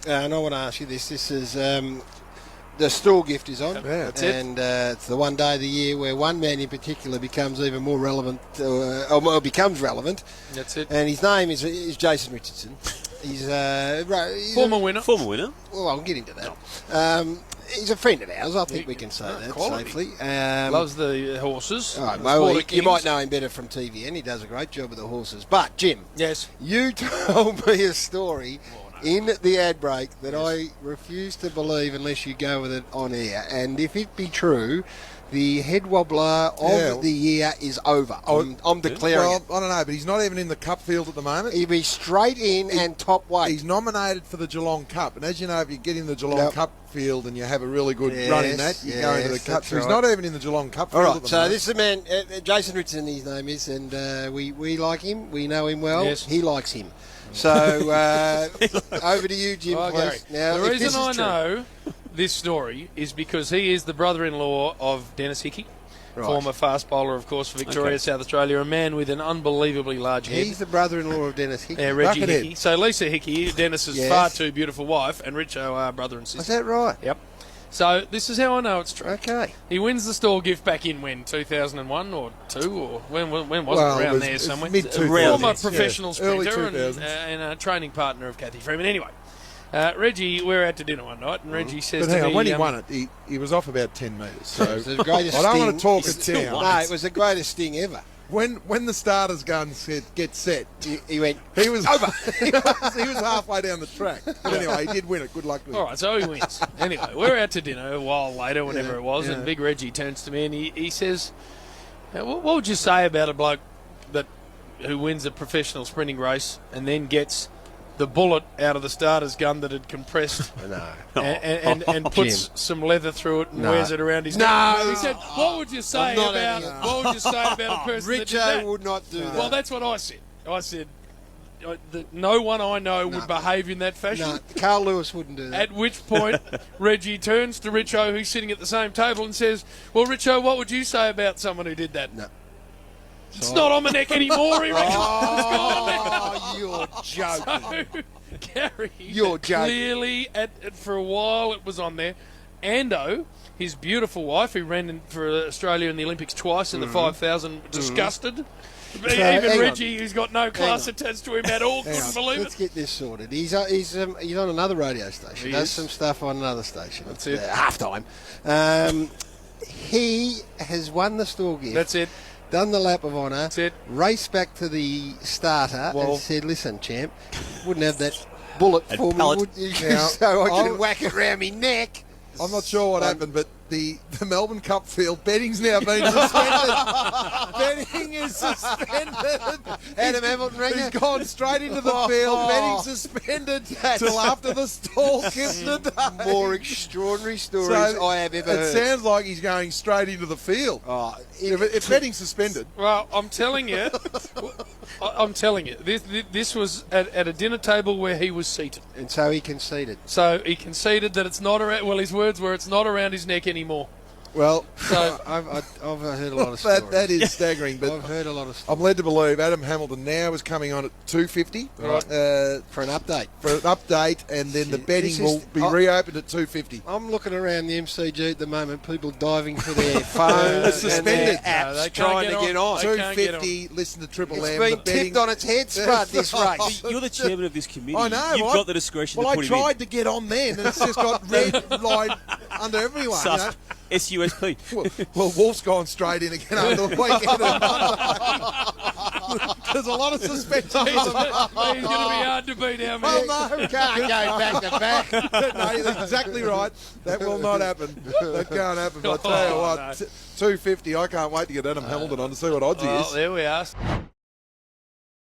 And I want to ask you this. This is the Stawell Gift is on. Yeah, that's and it's the one day of the year where one man in particular becomes even more relevant, or becomes relevant. That's it. And his name is Jason Richardson. He's Former winner. Well, I'll get into that. He's a friend of ours. I think we can say that safely. Loves the horses. You might know him better from TVN. He does a great job with the horses. But, Jim, yes, you told me a story in the ad break that I refuse to believe unless you go with it on air. And if it be true, the head wobbler of the year is over. I'm declaring it. I don't know, but he's not even in the Cup field at the moment. He'll be straight in and top weight. He's nominated for the Geelong Cup. And as you know, if you get in the Geelong Cup field and you have a really good run in that, you go into the Cup. So he's not even in the Geelong Cup field at the moment. This is a man, Jason Richardson, his name is, and we like him. We know him well. Yes. He likes him. So, over to you, Jim, please. Now, the reason I know this story is because he is the brother-in-law of Dennis Hickey, former fast bowler, of course, for Victoria, South Australia, a man with an unbelievably large head. He's the brother-in-law of Dennis Hickey. Reggie Hickey. So Lisa Hickey, Dennis's far too beautiful wife, and Richo are brother and sister. Is that right? Yep. So this is how I know it's true. Okay. He wins the Stawell Gift back in when, 2001 or 2, or when was it? Around there somewhere. Former professional sprinter and a training partner of Kathy Freeman. Anyway, Reggie, we're out to dinner one night, and Reggie says but to hang me... on, when he won it, he was off about 10 metres. So it was the greatest I don't sting. want to talk it down. No, it was the greatest sting ever. When the starter's gun said, get set, he went, he was over. he was halfway down the track. But anyway, he did win it. Good luck to him. All right, so he wins. Anyway, we're out to dinner a while later, whenever it was, and Big Reggie turns to me and he says, what would you say about a bloke who wins a professional sprinting race and then gets the bullet out of the starter's gun that had compressed and puts some leather through it and wears it around his neck? He said, what would you say about a person that did that? would not do that. Well, that's what I said. I said, no one I know would behave in that fashion. No, Carl Lewis wouldn't do that. At which point, Reggie turns to Richo, who's sitting at the same table, and says, well, Richo, what would you say about someone who did that? No. It's not on my neck anymore, he reckons. You're joking. So, Gary, You're joking. Clearly, for a while it was on there. Ando, his beautiful wife, who ran for Australia in the Olympics twice in the 5,000, disgusted. Even Reggie, who's got no class attached to him at all, couldn't believe Let's get this sorted. He's on another radio station. He does some stuff on another station. That's it. Halftime. He has won the Stawell Gift. That's it. Done the lap of honour. That's it. Raced back to the starter and said, listen, champ, wouldn't have that bullet for me, would you? So I can whack it round me neck. I'm not sure what happened, but the Melbourne Cup field, betting's now been suspended. Betting is suspended. Adam Hamilton rang He's gone straight into the field. Betting suspended till after the Stawell Gift today. More extraordinary stories I have ever heard. It sounds like he's going straight into the field. If betting's suspended. Well, I'm telling you, this was at a dinner table where he was seated. And so he conceded. So he conceded that it's not around, well, his words were, it's not around his neck anymore. Well, so I've heard a lot of stories. That is staggering, but I've heard a lot of stories. I'm led to believe Adam Hamilton now is coming on at 2:50 for an update. And then the betting will be reopened at 2:50. I'm looking around the MCG at the moment, people diving for their phones, suspended and their apps, trying to get on. 2:50. Listen to Triple M. It's been tipped on its head, Spud. This race. You're the chairman of this committee. I know. You've got the discretion to put him in. Well, I tried to get on then, and it's just got red line under everyone. SUSP. Well, Wolf's gone straight in again over the weekend. There's a lot of suspension. He's going to be hard to beat our man. Well, no, can't go back to back. No, you're exactly right. That will not happen. That can't happen. But I tell you what, 250. I can't wait to get Adam Hamilton on to see what odds he is. There we are.